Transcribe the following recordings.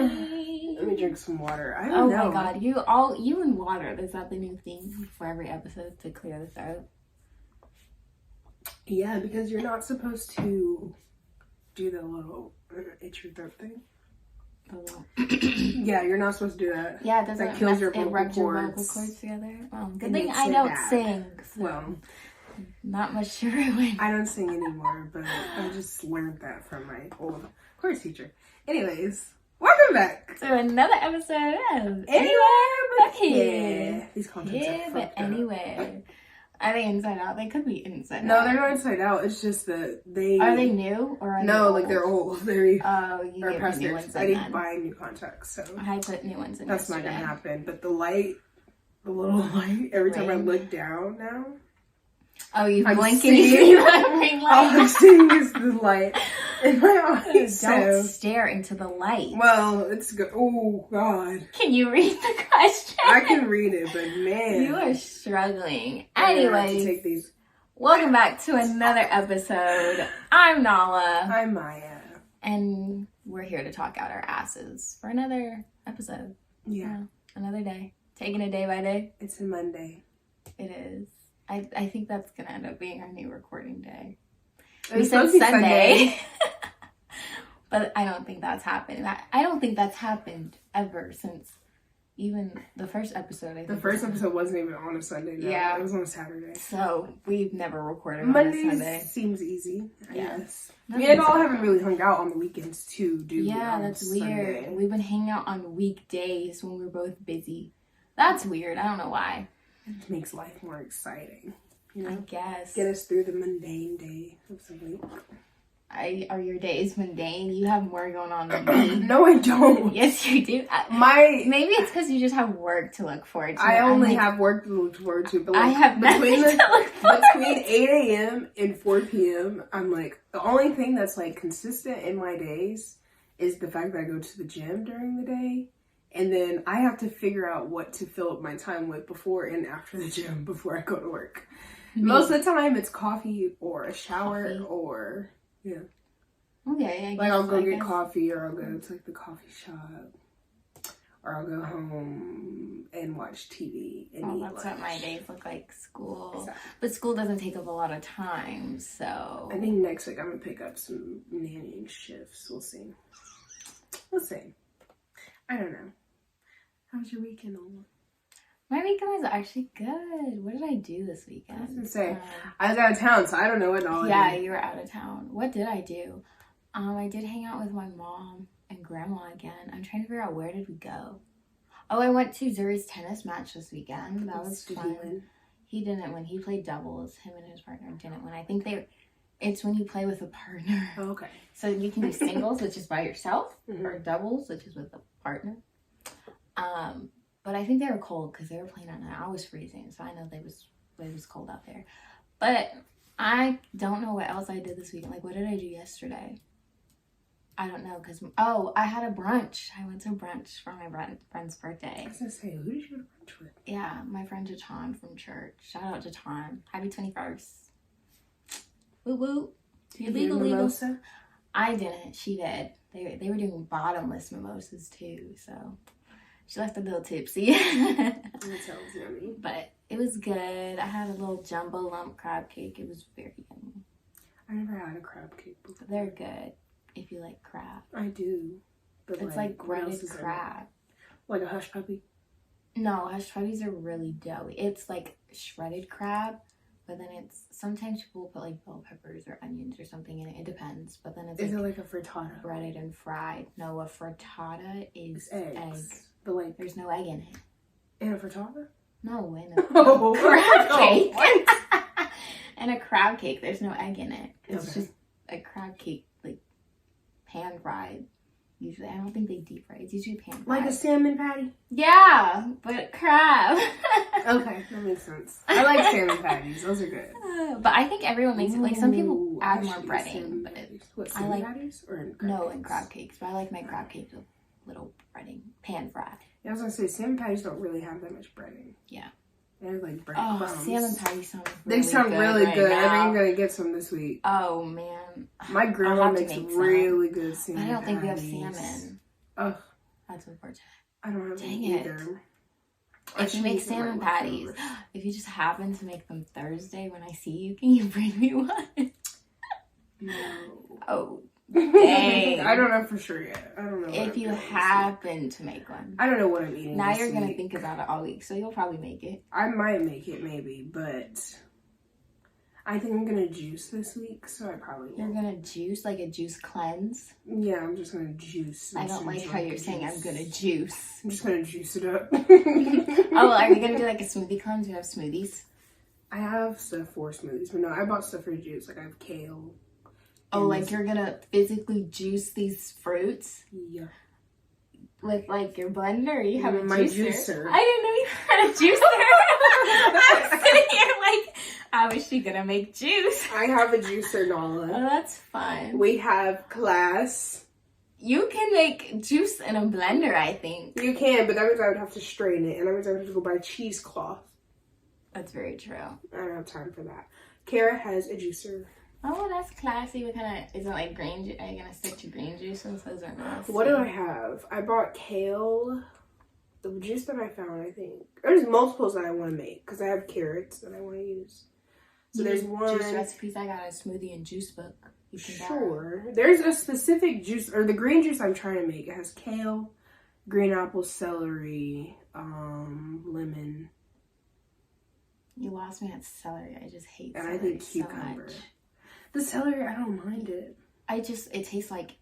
Let me drink some water. I don't know. Oh my god, you and water. Is that the new theme for every episode, to clear the throat? Yeah, because you're not supposed to do the little itch your throat thing. Yeah, you're not supposed to do that. Yeah, it doesn't. That kills your vocal cords together. Well, good And thing makes I it don't bad. sing. So Well, not much to ruin. I don't sing anymore, but I just learned that from my old chorus teacher. Anyways, welcome back to another episode of Anywhere But Here. Yeah. These contents Here are but fucked up. anywhere. Are they inside out? They could be inside out. No, they're not inside out. It's just that they... Are they new or are they No, old? like they're old. They're you or get past new theirs. ones I in didn't then. buy new contacts, so I put new ones in that's not yesterday. gonna happen. But the little light, every time I Ring. look down now, Oh, you I'm blink and seeing- you see the ring all I'm light. seeing is the light in my eyes. Don't So, stare into the light. well, it's good. Oh God, Can you read the question? I can read it, but man, You are struggling. I'm gonna have to Anyways, take these. welcome back to another episode. I'm NALAH, I'm Miah. and we're here to talk out our asses for another episode. Yeah, Another day. Taking it day by day. it's a Monday. It is. I think that's going to end up being our new recording day. It We was said supposed to be Sunday. But I don't think that's happened. I don't think that's happened ever since even the first episode. I think The first episode wasn't even on a Sunday. No. Yeah. It was on a Saturday. So we've never recorded on a Sunday. Mondays seems easy, I Yeah. guess. Nothing's Me and all ever- haven't really hung out on the weekends to do. Yeah, on that's Sunday. weird. We've been hanging out on weekdays when we're both busy. That's weird. I don't know why. It makes life more exciting. You I know, guess. get us through the mundane day of the week. Are your days mundane? You have more going on than me. No, I don't. Yes, you do. Maybe it's because you just have work to look forward to. I only I'm like, have work to look forward to, but I like, have nothing between to look forward between 8 a.m. and 4 p.m., I'm like, the only thing that's like consistent in my days is the fact that I go to the gym during the day. And then I have to figure out what to fill up my time with before and after the gym before I go to work. Most of the time it's coffee or a shower or, yeah. Okay, I guess. Like I'll go I get guess. coffee or I'll go to like the coffee shop. Or I'll go home and watch TV and Oh, eat that's lunch. what my days look like. School. So, But school doesn't take up a lot of time, so. I think next week I'm going to pick up some nannying shifts. We'll see. We'll see. I don't know. How's your weekend, Ola? My weekend was actually good. What did I do this weekend? I was gonna say, I was out of town, so I don't know what all Yeah, I did. you were out of town. What did I do? I did hang out with my mom and grandma again. I'm trying to figure out, where did we go? Oh, I went to Zuri's tennis match this weekend. That was Did he fun. win? He didn't win. He played doubles. Him and his partner didn't win. I think it's when you play with a partner. Oh, okay. So you can do singles, which is by yourself, Mhm. or doubles, which is with a partner. But I think they were cold because they were playing at night. I was freezing, so I know it was cold out there. But I don't know what else I did this weekend. Like, what did I do yesterday? I don't know, because, I had a brunch. I went to brunch for my friend's birthday. I was gonna say, who did you go to brunch with? Yeah, my friend Jatan from church. Shout out Jatan. Happy 21st. Woo woo. Did you get a mimosa? I didn't. She did. They were doing bottomless mimosas too, so she left a little tipsy. That sounds yummy. But it was good. I had a little jumbo lump crab cake. It was very yummy. I never had a crab cake before. They're good if you like crab. I do. But It's like what else grated is there? crab. Like a hush puppy? No, hush puppies are really doughy. It's like shredded crab, but then it's sometimes people put like bell peppers or onions or something in it. It depends. But then it's Is like it like a frittata? breaded and fried. No, a frittata is It's eggs. egg. But like, There's no egg in it. in a frittata? No, in a Oh, crab cake. what? In a crab cake, there's no egg in it. It's Okay. just a crab cake, like pan fried. Usually, I don't think they deep fry. It's usually pan fried. Like a salmon patty? Yeah, but crab. Okay, that makes sense. I like salmon patties. Those are good. But I think everyone makes it. Like, some people Ooh, add I more should eat breading, salmon but patties. What, I salmon like- patties? Or in crab no, cakes? in crab cakes. But I like my crab cakes with little breading, pan fried. Yeah, I was gonna say, salmon patties don't really have that much breading. Yeah. They're like bread Oh, crumbs. salmon patties sound They sound really right good. I think now. I'm gonna get some this week. Oh man, My I'll grandma have to makes make some. really good But salmon I don't think we have patties. salmon. Ugh, That's unfortunate. I don't have Dang any it. either. If you make salmon patties, if you just happen to make them Thursday when I see you, can you bring me one? No. Oh, dang. I don't know for sure yet. I don't know. If you happen to make one. I don't know what I'm eating. Now you're going to think about it all week, so you'll probably make it. I might make it, maybe, but I think I'm going to juice this week, so I probably won't. You're going to juice, like a juice cleanse? Yeah, I'm just going to juice. I don't like how you're saying I'm going to juice. I'm just going to juice it up. Oh, are you going to do like a smoothie cleanse? You have smoothies? I have stuff for smoothies, but no, I bought stuff for juice. Like, I have kale. Oh, like you're going to physically juice these fruits? Yeah. With like your blender, or you have a My juicer? juicer. I didn't know you had a juicer. I was sitting here like, how is she gonna make juice? I have a juicer, NALAH. Oh, that's fun. We have class. You can make juice in a blender, I think. You can, but that means I would have to strain it, and that means I would have to go buy cheesecloth. That's very true. I don't have time for that. Kara has a juicer. Oh, that's classy. What kind of, is it like green juice? Are you gonna stick to green juice since those are nasty? What do I have? I bought kale. The juice that I found, I think. There's multiples that I want to make, because I have carrots that I want to use. So there's one. Juice recipes. I got a smoothie and juice book. You can Sure. There's a specific juice, or the green juice I'm trying to make. It has kale, green apple, celery, lemon. You lost me at celery. I just hate And celery I think cucumber. so much. The celery, I don't mind it. It tastes like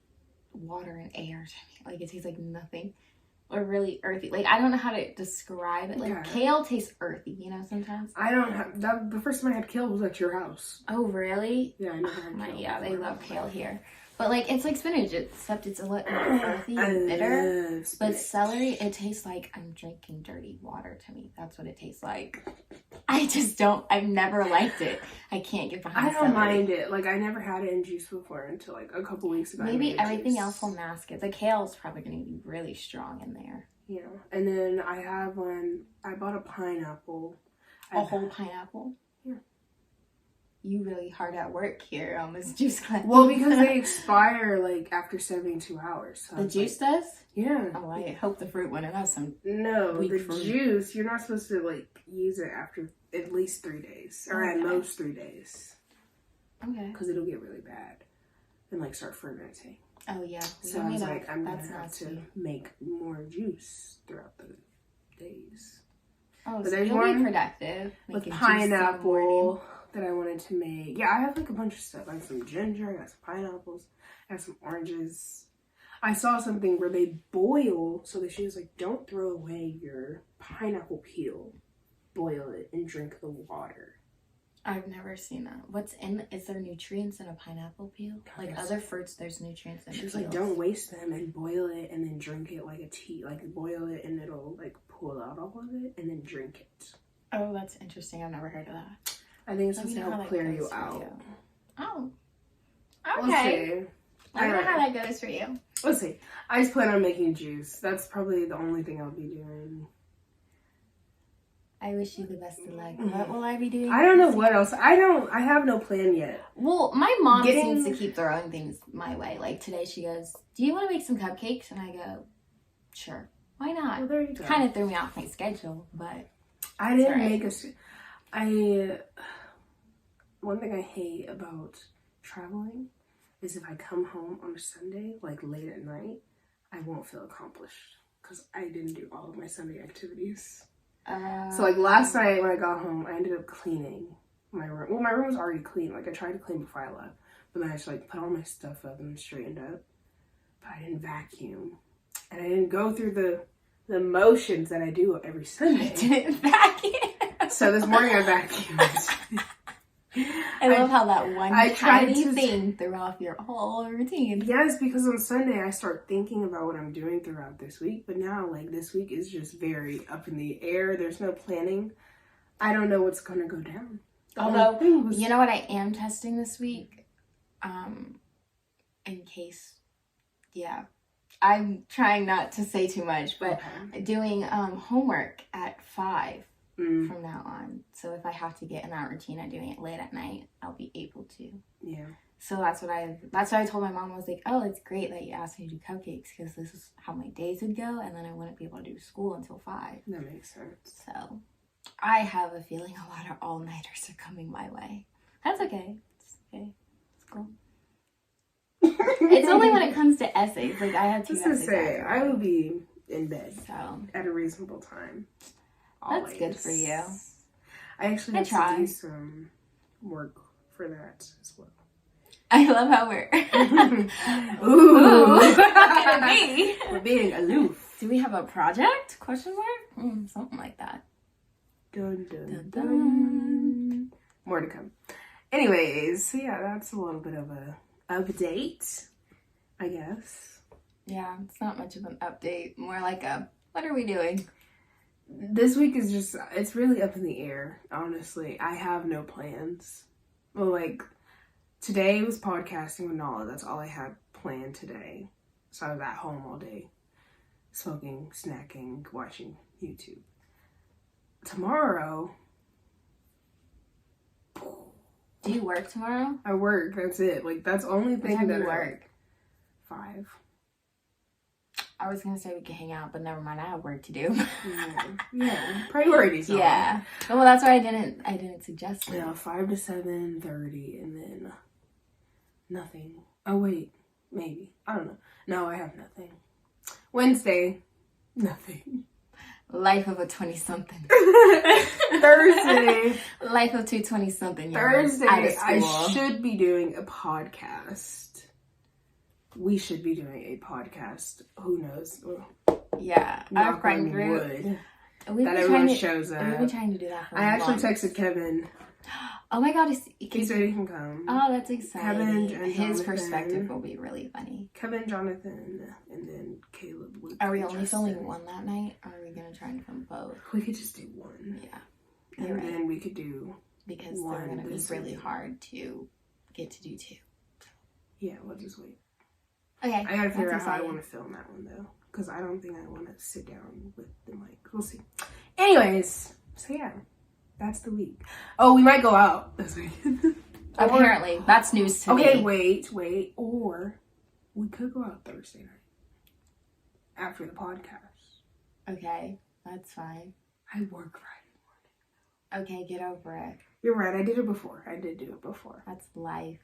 water and air to me. Like, it tastes like nothing. Or really earthy. Like, I don't know how to describe it. Like, Yeah. kale tastes earthy, you know, sometimes. I don't have, the first time I had kale was at your house. Oh, really? Yeah, I never had kale. Yeah, they love kale here. But, like, it's like spinach, except it's a little more earthy and bitter. But celery, it tastes like I'm drinking dirty water to me. That's what it tastes like. I just don't, I've never liked it. I can't get behind I don't celery. mind it. Like, I never had it in juice before until, like, a couple weeks ago. Maybe everything else will mask it. The kale's probably going to be really strong in there. Yeah. And then I have one, I bought a pineapple. A whole pineapple? Yeah. You really hard at work here on this juice cleanse. Well, because they expire, like, after 72 hours. So the juice does? Yeah. Oh, I hope the fruit one. It has some. No, weak the fruit. juice, you're not supposed to, like, use it after at least 3 days. Or at most 3 days. Okay. Because it'll get really bad. And, like, start fermenting. Oh, yeah. So I was like, I'm going to have to make more juice throughout the days. Oh, But so there's you'll be one productive. With making juice in the morning. pineapple that I wanted to make. Yeah, I have, like, a bunch of stuff. I have some ginger, I got some pineapples, I have some oranges. I saw something where they boil, so that she was like, don't throw away your pineapple peel. Boil it and drink the water. I've never seen that. Is there nutrients in a pineapple peel? Like Yes. other fruits, there's nutrients in She the was peels. like, don't waste them and boil it and then drink it like a tea. Like, boil it and it'll, like, pull out all of it and then drink it. Oh, that's interesting. I've never heard of that. I think it's Let me supposed to know how help that clear you goes for out. you. Oh. We'll Okay. see. Let me know how that goes for you. We'll see. I just plan on making juice. That's probably the only thing I'll be doing. I wish you the best of luck. What will I be doing? I don't know what else. I have no plan yet. Well, my mom seems to keep throwing things my way. Like today she goes, do you want to make some cupcakes? And I go, sure. Why not? Well, there you go. Kind of threw me off my schedule, but I didn't make one thing I hate about traveling is if I come home on a Sunday, like late at night, I won't feel accomplished because I didn't do all of my Sunday activities. So, like, last night when I got home, I ended up cleaning my room. Well, my room was already clean. Like, I tried to clean before I left. But then I just, like, put all my stuff up and straightened up. But I didn't vacuum. And I didn't go through the motions that I do every Sunday. I didn't vacuum. So this morning I vacuumed. I love how that one tiny to thing threw off your whole routine. Yes, because on Sunday I start thinking about what I'm doing throughout this week. But now, like, this week is just very up in the air. There's no planning. I don't know what's going to go down. Although, you know what I am testing this week? In case, yeah. I'm trying not to say too much, but doing homework at 5 from now on. So if I have to get in that routine of doing it late at night, I'll be able to. Yeah. So that's what I told my mom. I was like, oh, it's great that you asked me to do cupcakes because this is how my days would go, and then I wouldn't be able to do school until 5. That makes sense. So I have a feeling a lot of all-nighters are coming my way. That's okay. It's okay. It's cool. It's only when it comes to essays. Like, I have 2 essays. Say, I will be in bed so at a reasonable time. That's good for you. I actually have to do some work for that as well. I love how we're Ooh. me. We're being aloof. Do we have a project? Question mark? Something like that. Dun, dun, Dun, dun. dun. More to come. Anyways, so yeah, that's a little bit of a update, I guess. Yeah, it's not much of an update. More like a, what are we doing? This week is just, it's really up in the air, honestly. I have no plans. Well, like, today was podcasting with NALAH. That's all I had planned today. So I was at home all day, smoking, snacking, watching YouTube. Tomorrow, Do you work tomorrow? I work. That's it. Like, that's the only thing that you work. 5. I was gonna say we could hang out, but never mind. I have work to do. Yeah. Priorities. Yeah. Well, that's why I didn't suggest it. Yeah, 5 to 7:30, and then nothing. Oh wait, maybe. I don't know. No, I have nothing. Wednesday, nothing. Life of a 20-something. Thursday. Life of 2 20-something. Thursday, I should be doing a podcast. We should be doing a podcast. Who knows? Yeah, our friend group. That everyone shows up. We've been trying to do that for I actually months. texted Kevin. Oh my god, He said he can come. Oh, that's exciting. Kevin and His Jonathan. perspective will be really funny. Kevin, Jonathan, and then Caleb. Luke, Are we and only Justin. filming one that night, or are we gonna try and film both? We could just do one. Yeah, And you're then we could do because one they're gonna be this really week. hard to get to do 2. Yeah, we'll just wait. Okay, I gotta figure out that's how I exciting. want to film that one though, because I don't think I want to sit down with the mic. We'll see. Anyways, so yeah, that's the week. Oh, we might go out this week. Apparently, that's news to me. Okay, wait. Or we could go out Thursday night after the podcast. Okay, that's fine. I work Friday. Okay, get over it. You're right. I did it before. I did do it before. That's life.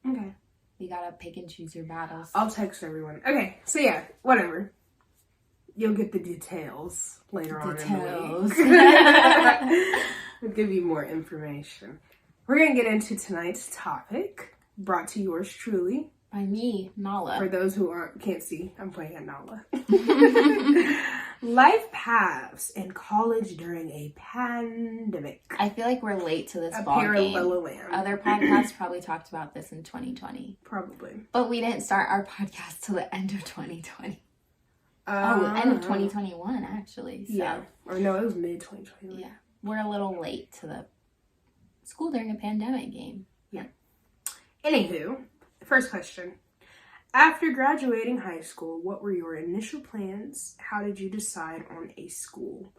Okay. You gotta pick and choose your battles. I'll text everyone. Okay, so yeah, whatever. You'll get the details later on in the week. We'll give you more information. We're going to get into tonight's topic, brought to yours truly. By me, NALAH. For those who can't see, I'm playing at NALAH. Life paths in college during a pandemic. I feel like we're late to this A ball game. parallelogram. Other podcasts probably talked about this in 2020. Probably. But we didn't start our podcast till the end of 2020. End of 2021, actually. So, yeah. Or no, it was mid-2021. yeah. We're a little late to the school during a pandemic game. Yeah. Anywho, first question. After graduating high school, what were your initial plans? How did you decide on a school?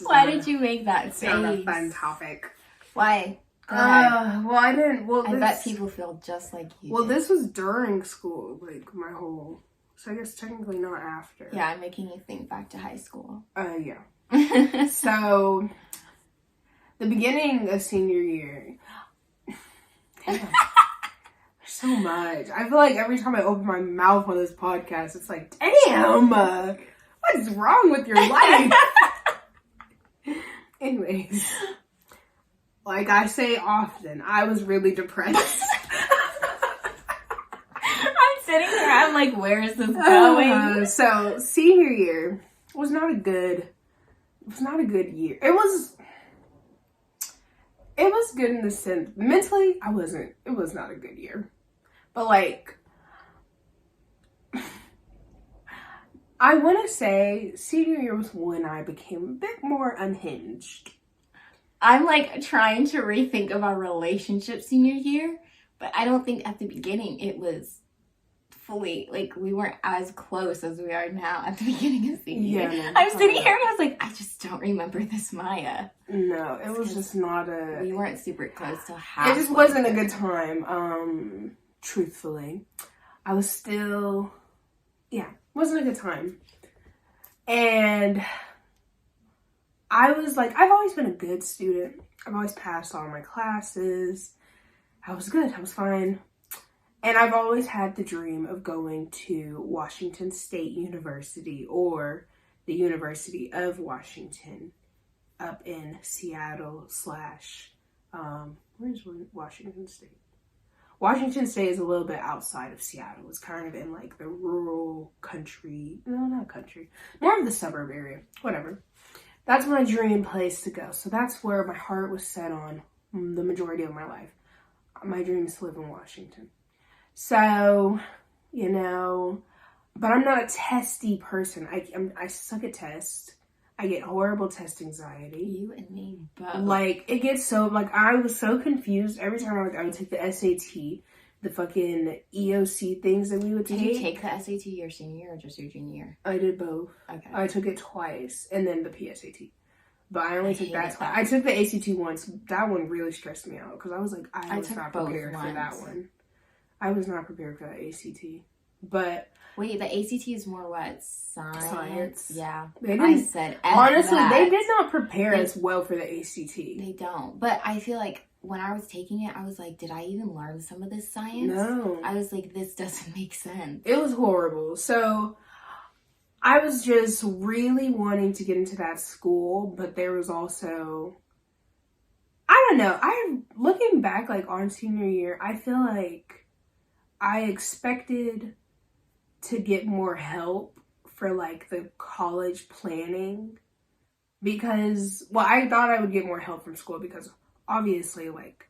Why did you make that face? It's not a fun topic. Why? Go ahead. Well, I didn't. Well, I bet people feel just like you. Well, did. this was during school, like my whole. So I guess technically not after. Yeah, I'm making you think back to high school. Yeah. So, the beginning of senior year. Damn. So much. I feel like every time I open my mouth on this podcast, it's like, damn, what is wrong with your life? Anyways, like I say often, I was really depressed. I'm sitting here, I'm like, where is this going? So senior year was not a good year. It was good in the sense, mentally, it was not a good year. But like, I want to say senior year was when I became a bit more unhinged. I'm like trying to rethink of our relationship senior year, but I don't think at the beginning it was fully, like, we weren't as close as we are now at the beginning of senior year. No, I'm sitting here and I was like, I just don't remember this Miah. No, it was just not a... We weren't super close to half. It just wasn't a good time, truthfully. I was still... Yeah, wasn't a good time. And I was like, I've always been a good student. I've always passed all my classes. I was good. I was fine. And I've always had the dream of going to Washington State University or the University of Washington up in Seattle / where's Washington State? Washington State is a little bit outside of Seattle. It's kind of in like the rural country. No, not country. More of the suburb area. Whatever. That's my dream place to go. So that's where my heart was set on the majority of my life. My dream is to live in Washington. So, you know, but I'm not a testy person. I suck at tests. I get horrible test anxiety. You and me both. Like, it gets so, like, I was so confused every time I would take the SAT, the fucking EOC things that we would take. Did you take the SAT your senior year or just your junior year? I did both. Okay. I took it twice, and then the PSAT. But I only took that twice. That. I took the ACT once. That one really stressed me out, because I was like, I was not prepared for that one. I was not prepared for that ACT. But... Wait, the ACT is more what? Science? Yeah. I said honestly, they did not prepare us well for the ACT. They don't. But I feel like when I was taking it, I was like, did I even learn some of this science? No. I was like, this doesn't make sense. It was horrible. So I was just really wanting to get into that school, but there was also... I don't know. I'm looking back, like, on senior year, I feel like I expected to get more help for like the college planning, because, well, I thought I would get more help from school because obviously, like,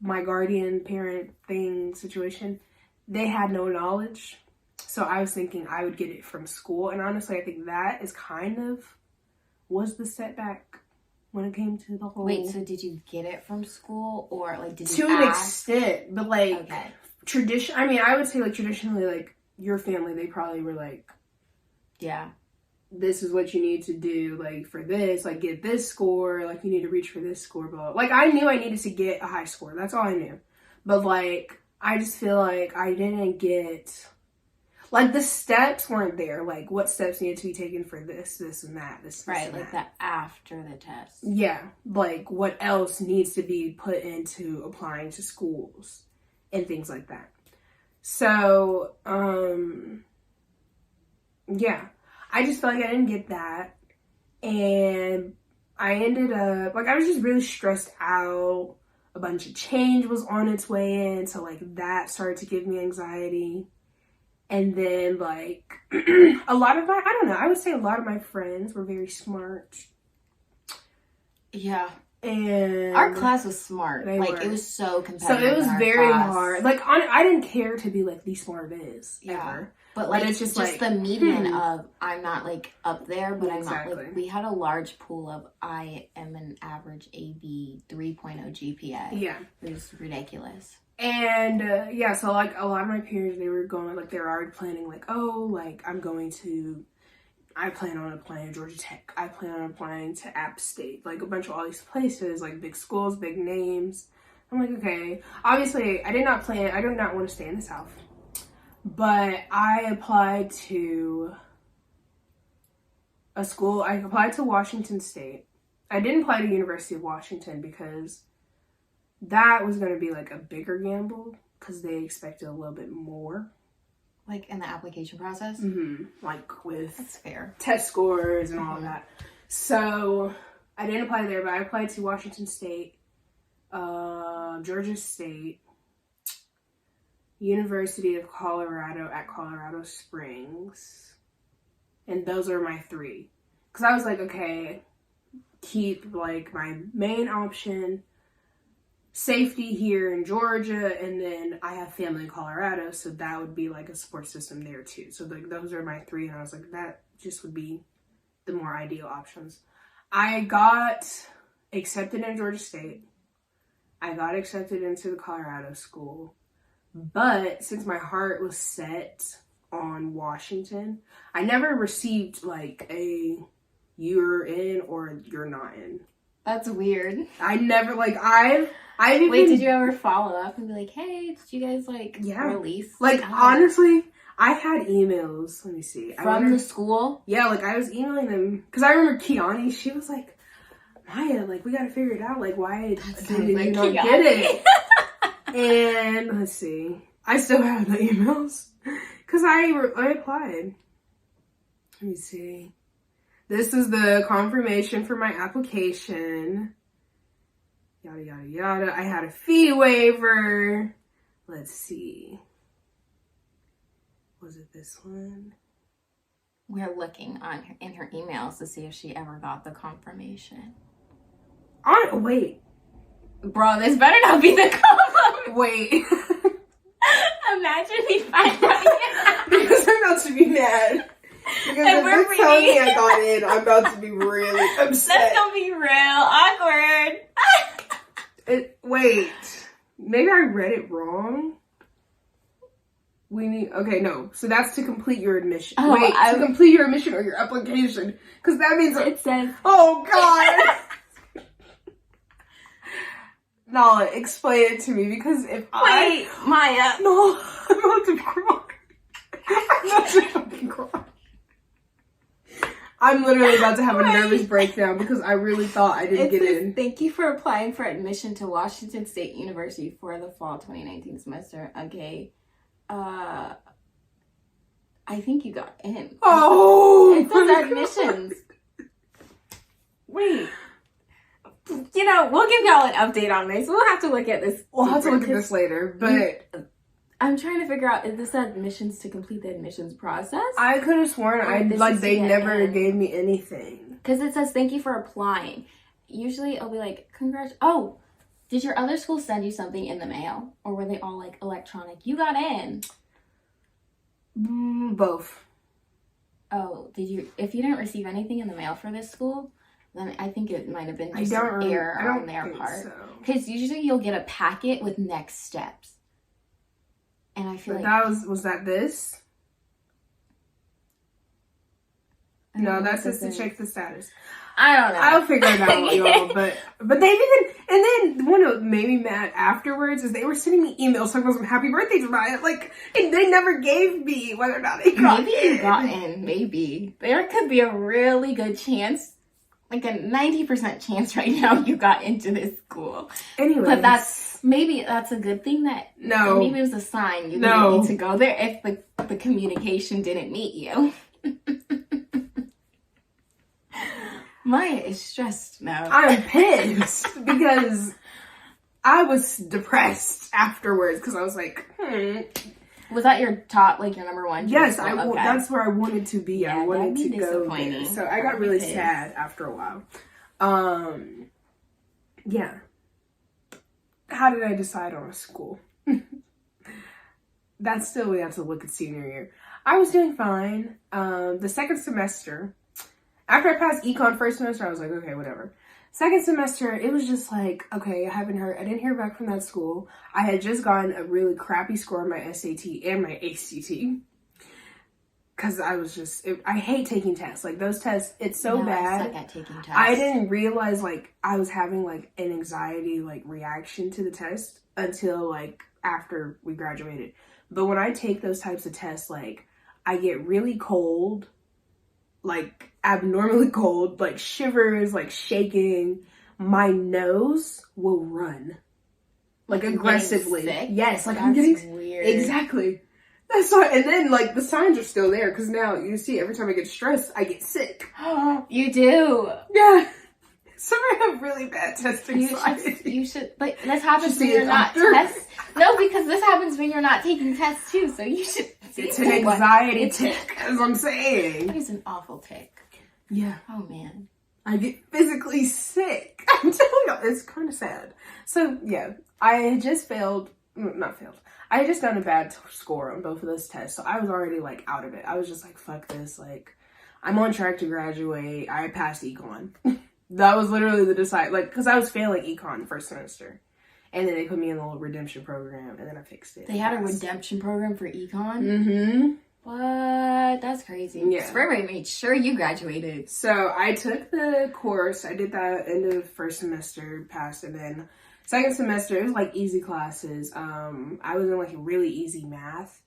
my guardian parent thing situation, they had no knowledge. So I was thinking I would get it from school, and honestly I think that is kind of was the setback when it came to the whole... Wait, so did you get it from school, or like did you to an extent, but like... Okay. I mean, I would say, like, traditionally, like, your family, they probably were like, yeah, this is what you need to do, like, for this, like, get this score, like, you need to reach for this score, blah. Like, I knew I needed to get a high score. That's all I knew. But, like, I just feel like I didn't get, like, the steps weren't there. Like, what steps needed to be taken for this, and that, this, right, and like that. the after the test. Yeah, like, what else needs to be put into applying to schools and things like that. So, yeah, I just felt like I didn't get that, and I ended up, like, I was just really stressed out. A bunch of change was on its way in, so, like, that started to give me anxiety. And then, like, a lot of my, I don't know, I would say a lot of my friends were very smart. Yeah. And our class was smart. Like, were. It was so competitive. So it was very hard. Like, I didn't care to be, like, the smartest ever. But, like, it's just like, the median of, I'm not, like, up there, but exactly. I'm not, like, we had a large pool of, I am an average AB 3.0 GPA. Yeah. It was ridiculous. And, yeah, so, like, a lot of my peers, they were going, like, they were already planning, like, oh, like, I plan on applying to Georgia Tech. I plan on applying to App State. Like, a bunch of all these places, like, big schools, big names. I'm like, okay. Obviously, I do not want to stay in the South. But I applied to a school. I applied to Washington State. I didn't apply to University of Washington because that was going to be, like, a bigger gamble because they expected a little bit more. Like, in the application process? Mm-hmm. Like, with... That's fair. Test scores and all of that. So, I didn't apply there, but I applied to Washington State, Georgia State, University of Colorado at Colorado Springs. And those are my three. Because I was like, okay, keep, like, my main option, safety here in Georgia, and then I have family in Colorado, so that would be like a support system there too. So, like, those are my three, and I was like, that just would be the more ideal options. I got accepted in Georgia State. I got accepted into the Colorado school, but since my heart was set on Washington, I never received, like, you're in or you're not in. That's weird. I never, like, I've even... Wait, did you ever follow up and be like, hey, did you guys, like, release? Like, honestly, I had emails. Let me see. From the school? Yeah, like, I was emailing them. Because I remember Kiani, she was like, Miah, like, we gotta figure it out. Like, why did you not get it? And, let's see. I still have the emails. Because I applied. Let me see. This is the confirmation for my application. Yada, yada, yada. I had a fee waiver. Let's see. Was it this one? We're looking in her emails to see if she ever got the confirmation. Wait. Bro, this better not be the confirmation. Wait. Imagine we find out. Because I'm about to be mad. Because if they're telling me I got in, I'm about to be really upset. That's gonna be real awkward. Wait. Maybe I read it wrong. Okay, no. So that's to complete your admission. Oh, wait, to complete your admission or your application. Because that means... It says... Oh, God. NALAH, explain it to me. Because if Wait, Miah. No, I'm about to cry. I'm about to fucking cry. I'm literally about to have a nervous breakdown because I really thought I didn't get in. Thank you for applying for admission to Washington State University for the fall 2019 semester. Okay. I think you got in. Oh! It says admissions. Wait. You know, we'll give y'all an update on this. We'll have to look at this. We'll have to look at this later, but... I'm trying to figure out, is this admissions to complete the admissions process? I could have sworn they never gave me anything. Because it says, thank you for applying. Usually it'll be like, congrats. Oh, did your other school send you something in the mail? Or were they all like electronic? You got in. Both. Oh, if you didn't receive anything in the mail for this school, then I think it might have been just an error on their part. Because usually you'll get a packet with next steps. And I feel was that this? No, that's just to check the status. I don't know. I'll figure it out, y'all. But they even, and then what made me mad afterwards is they were sending me emails talking about some happy birthday to Miah, like, and they never gave me whether or not they got in. Maybe you got in. Maybe there could be a really good chance, like a 90% chance right now, you got into this school. Anyway, but maybe that's a good thing that maybe it was a sign you didn't need to go there if the communication didn't meet you. Miah is stressed now. I'm pissed because I was depressed afterwards because I was like, Was that your top, like your number one? Yes, that's where I wanted to be. Yeah, I wanted to go there. So I got really sad after a while. Yeah. How did I decide on a school? That's still, we have to look at senior year. I was doing fine. The second semester, after I passed econ first semester, I was like, okay, whatever. Second semester, it was just like, okay, I didn't hear back from that school. I had just gotten a really crappy score on my SAT and my ACT. Because I was just, I hate taking tests. Like, those tests, it's so bad. I suck at taking tests. I didn't realize, like, I was having, like, an anxiety, like, reaction to the test until, like, after we graduated. But when I take those types of tests, like, I get really cold, like, abnormally cold, like, shivers, like, shaking. My nose will run. Like, aggressively. Yes, like, I'm getting weird. Exactly. That's why, and then, like, the signs are still there, because now, you see, every time I get stressed, I get sick. You do? Yeah. So I have really bad test anxiety. You should, like, this happens when you're not No, because this happens when you're not taking tests, too, so you should see. It's an anxiety tick, as I'm saying. It is an awful tick. Yeah. Oh, man. I get physically sick. I'm telling you, it's kind of sad. So, yeah, I had just I had just done a bad score on both of those tests, so I was already, like, out of it. I was just like, fuck this, like, I'm on track to graduate. I passed econ. That was literally the like, because I was failing econ first semester. And then they put me in a little redemption program, and then I fixed it. They had a redemption program for econ? Mm-hmm. What? That's crazy. Yeah. Spurway made sure you graduated. So I took the course. I did that end of first semester, passed, and then second semester it was like easy classes. I was in like really easy math,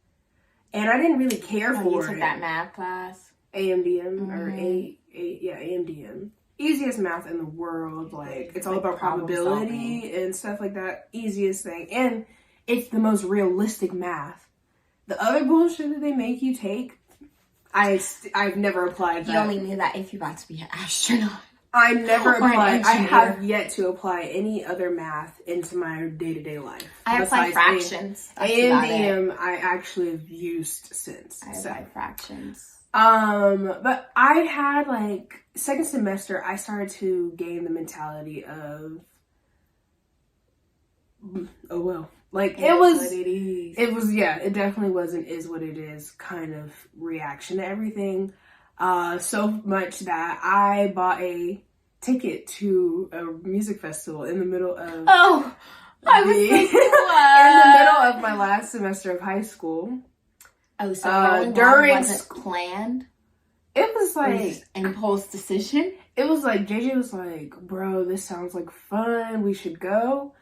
and I didn't really care for You it. took that math class. AMDM or AMDM. Easiest math in the world. Like it's all about probability and stuff like that. Easiest thing, and it's the most realistic math. The other bullshit that they make you take, I've never applied that. You only knew that if you got to be an astronaut. I never Or an applied. I engineer. have yet to apply any other math into my day-to-day life. I applied fractions. That's about it. AMDM I actually have used since. I applied fractions. But I had like second semester I started to gain the mentality of oh well. Like it was yeah, it definitely was an is what it is kind of reaction to everything. So much that I bought a ticket to a music festival in the middle of I was like, in the middle of my last semester of high school. Oh, so during wasn't planned? It was like impulse decision? It was like JJ was like, bro, this sounds like fun, we should go.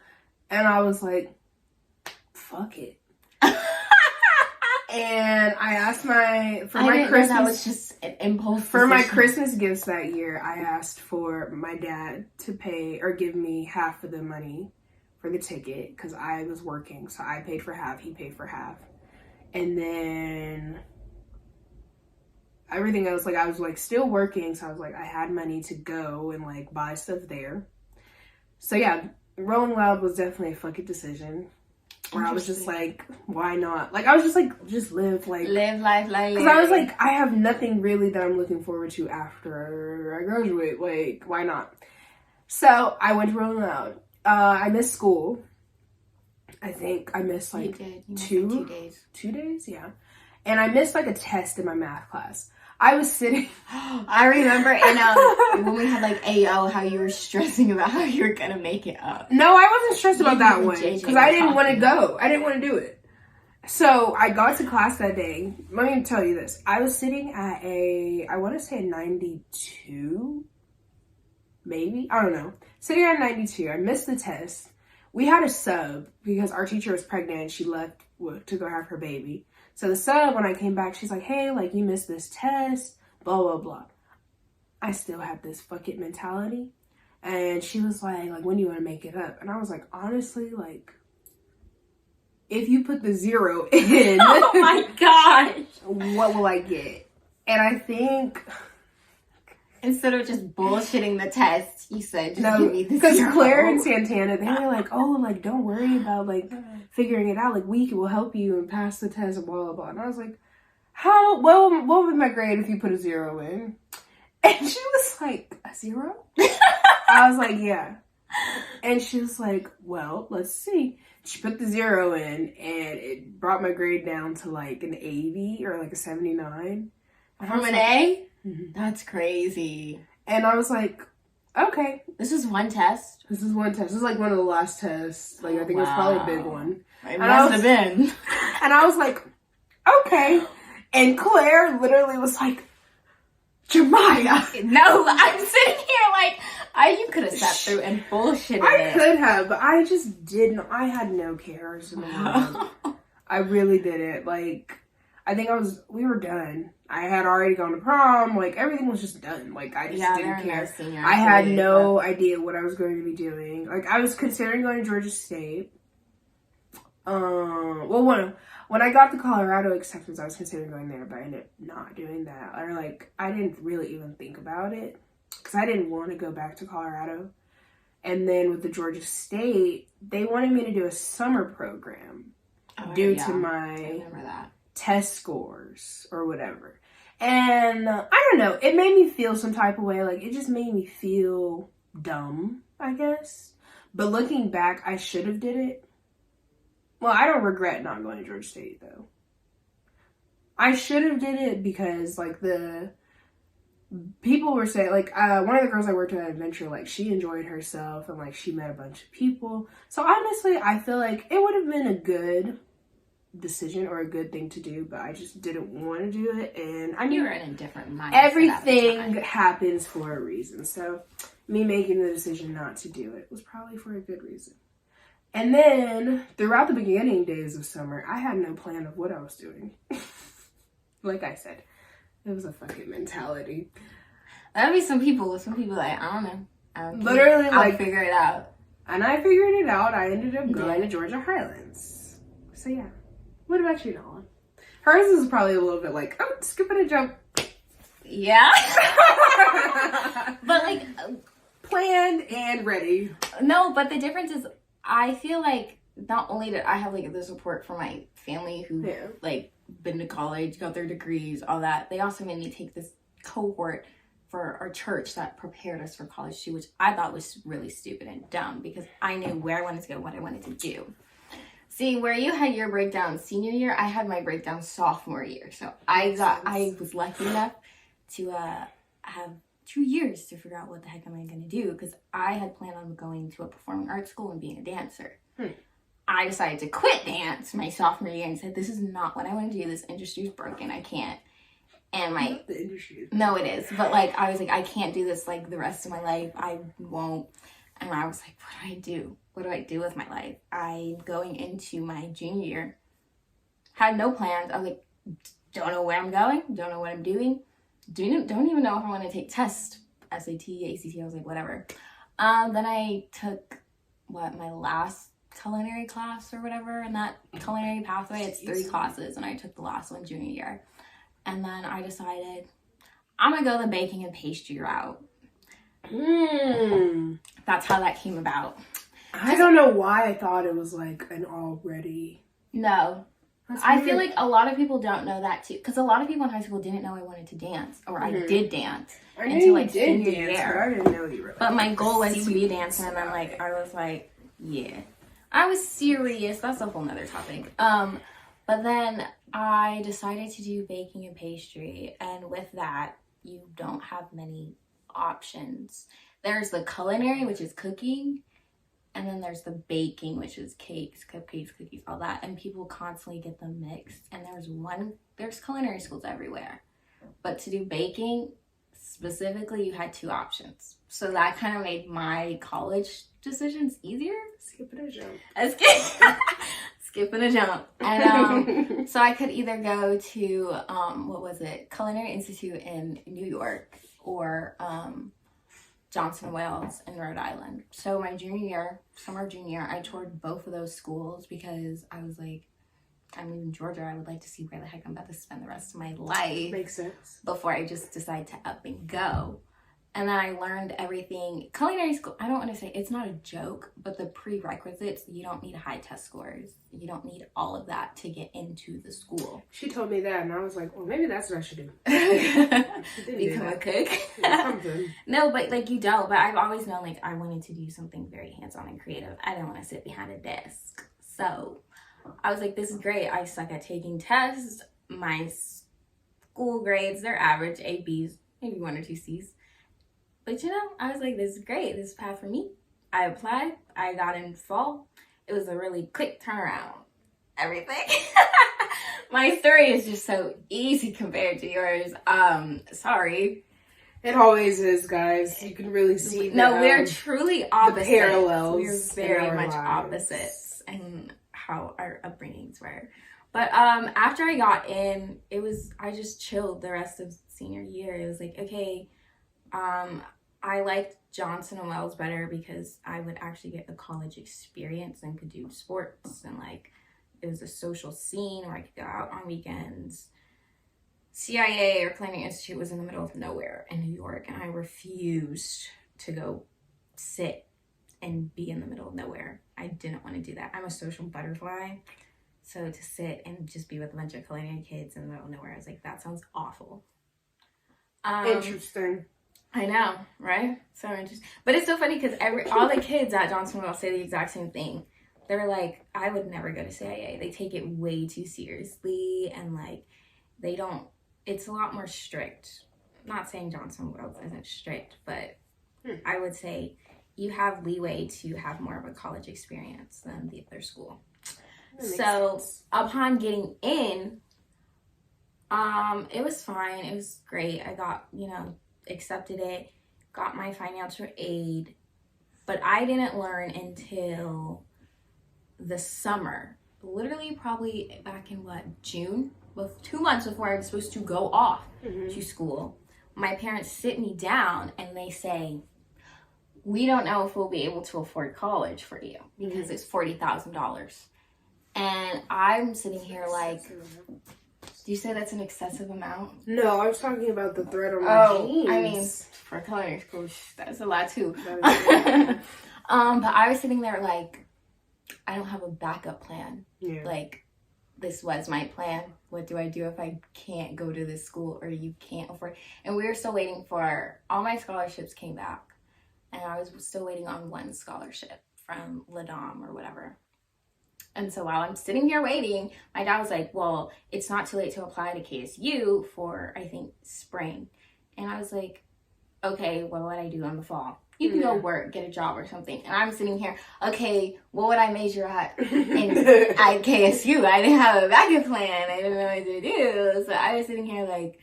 And I was like, fuck it. And I asked my Christmas, that was just an impulse for my decision. Christmas gifts that year. I asked for my dad to pay or give me half of the money for the ticket because I was working, so I paid for half, he paid for half, and then everything else, like I was like still working, so I was like I had money to go and like buy stuff there. So yeah, Rolling Loud was definitely a fucking decision. Where I was just like, why not? Like, I was just like, just live life like. Because I was like, I have nothing really that I'm looking forward to after I graduate. Like, why not? So, I went to Rolling Loud. I missed school. I think I missed like You missed 2 days. 2 days, yeah. And I missed like a test in my math class. I was sitting. I remember when we had like AO, how you were stressing about how you were gonna make it up. No, I wasn't stressed about that one JJ because I didn't want to go. I didn't want to do it. So I got to class that day. Let me tell you this. I was sitting at I want to say 92, maybe. I don't know. Sitting at 92. I missed the test. We had a sub because our teacher was pregnant and she left to go have her baby. So the sub, when I came back, she's like, hey, like, you missed this test, blah, blah, blah. I still have this fuck it mentality. And she was like, when do you want to make it up? And I was like, honestly, like, if you put the 0 in. Oh my gosh. What will I get? And I think. Instead of just bullshitting the test, you said, just give me the 0. Because Claire and Santana, they were like, oh, like, don't worry about, like, figuring it out. Like, we will help you and pass the test and blah, blah, blah. And I was like, what would my grade if you put a 0 in? And she was like, a 0? I was like, yeah. And she was like, well, let's see. She put the 0 in, and it brought my grade down to, like, an 80 or, like, a 79. From an A? Mm-hmm. That's crazy. And I was like, okay. This is one test? This is one test. This is like one of the last tests. Like, I think it was probably a big one. It must have been. And I was like, okay. And Claire literally was like, Miah. No, I'm sitting here like, you could have sat through and bullshitted I could have, but I just didn't. I had no cares in the world. I really didn't. Like, I think we were done. I had already gone to prom. Like, everything was just done. Like, I just didn't care. I had no idea what I was going to be doing. Like, I was considering going to Georgia State. Well, when I got the Colorado acceptance, I was considering going there, but I ended up not doing that. Or, like, I didn't really even think about it because I didn't want to go back to Colorado. And then with the Georgia State, they wanted me to do a summer program due to my test scores or whatever. And I don't know, it made me feel some type of way. Like, it just made me feel dumb, I guess. But looking back, I should have did it. Well, I don't regret not going to Georgia State, though. I should have did it because, like, the people were saying, like, one of the girls I worked with at Adventure, like, she enjoyed herself and, like, she met a bunch of people. So, honestly, I feel like it would have been a good decision or a good thing to do, but I just didn't want to do it, and I knew You were in a different mindset. everything happens for a reason. So me making the decision not to do it was probably for a good reason. And then throughout the beginning days of summer, I had no plan of what I was doing. Like I said, it was a fucking mentality. That'd be some people like, I don't know. Literally, I'll figure it out. And I figured it out. I ended up going to Georgia Highlands. So yeah. What about you, NALAH? Hers is probably a little bit like, oh, skipping a jump. Yeah. But like, planned and ready. No, but the difference is, I feel like not only did I have like the support from my family who like been to college, got their degrees, all that, they also made me take this cohort for our church that prepared us for college too, which I thought was really stupid and dumb because I knew where I wanted to go, what I wanted to do. See, where you had your breakdown senior year, I had my breakdown sophomore year. So I was lucky enough to have 2 years to figure out what the heck am I going to do, because I had planned on going to a performing arts school and being a dancer. I decided to quit dance my sophomore year and said, this is not what I want to do. This industry is broken. I can't. And the industry. No, it is. But like, I was like, I can't do this like the rest of my life. I won't. And I was like, what do I do? What do I do with my life? I'm going into my junior year. Had no plans. I was like, don't know where I'm going. Don't know what I'm doing. Don't even know if I want to take tests. SAT, ACT. I was like, whatever. Then I took my last culinary class or whatever in that culinary pathway. It's 3 classes, and I took the last one junior year. And then I decided I'm gonna go the baking and pastry route. That's how that came about. I don't know why I thought it was like an already. No. I feel like a lot of people don't know that too, because a lot of people in high school didn't know I wanted to dance, or I did dance until like senior year. I didn't know you were. But my goal was to be a dancer, and then like I was like, yeah, I was serious. That's a whole nother topic. But then I decided to do baking and pastry, and with that, you don't have many options. There's the culinary, which is cooking. And then there's the baking, which is cakes, cupcakes, cookies, all that. And people constantly get them mixed. And there's culinary schools everywhere. But to do baking, specifically, you had 2 options. So that kind of made my college decisions easier. Skipping a jump. Skipping a jump. And so I could either go to, Culinary Institute in New York, or Johnson & Wales in Rhode Island. So my summer of junior year, I toured both of those schools because I was like, I'm leaving Georgia. I would like to see where the heck I'm about to spend the rest of my life. Makes sense. Before I just decide to up and go. And then I learned everything. Culinary school, I don't want to say it's not a joke, but the prerequisites, you don't need high test scores. You don't need all of that to get into the school. She told me that, and I was like, well, maybe that's what I should do. Become a cook. No, but like you don't. But I've always known like I wanted to do something very hands-on and creative. I didn't want to sit behind a desk. So I was like, this is great. I suck at taking tests. My school grades, they're average, A, Bs, maybe 1 or 2 Cs. But I was like, this is great. This is the path for me. I applied. I got in fall. It was a really quick turnaround. Everything. My story is just so easy compared to yours. Sorry. It always is, guys. You can really see. We're truly opposites. The parallels. We're very much opposites in how our upbringings were. But after I got in, I just chilled the rest of senior year. It was like, okay, I liked Johnson & Wales better because I would actually get a college experience and could do sports, and like it was a social scene where I could go out on weekends. CIA, or Culinary Institute, was in the middle of nowhere in New York, and I refused to go sit and be in the middle of nowhere. I didn't want to do that. I'm a social butterfly. So to sit and just be with a bunch of culinary kids in the middle of nowhere, I was like, that sounds awful. Interesting. I know, right? So interesting. But it's so funny because all the kids at Johnson will say the exact same thing. They're like, I would never go to CIA. They take it way too seriously, and like they don't. It's a lot more strict. I'm not saying Johnson Wales isn't strict, but I would say you have leeway to have more of a college experience than the other school. So upon getting in, it was fine. It was great. I got, accepted it, got my financial aid, but I didn't learn until the summer. Literally probably back in June? 2 months before I was supposed to go off to school. My parents sit me down and they say, we don't know if we'll be able to afford college for you because it's $40,000. And I'm sitting here like, do you say that's an excessive amount? No, I was talking about the thread on my jeans. I mean, for culinary school, that's a lot too. But I was sitting there like, I don't have a backup plan. Yeah. Like, this was my plan. What do I do if I can't go to this school or you can't afford? And we were still waiting for, all my scholarships came back. And I was still waiting on one scholarship from LADOM or whatever. And so while I'm sitting here waiting, my dad was like, well, it's not too late to apply to KSU for, I think, spring. And I was like, okay, what would I do in the fall? You can go work, get a job or something. And I'm sitting here, okay, what would I major at at KSU? I didn't have a backup plan. I didn't know what to do. So I was sitting here like,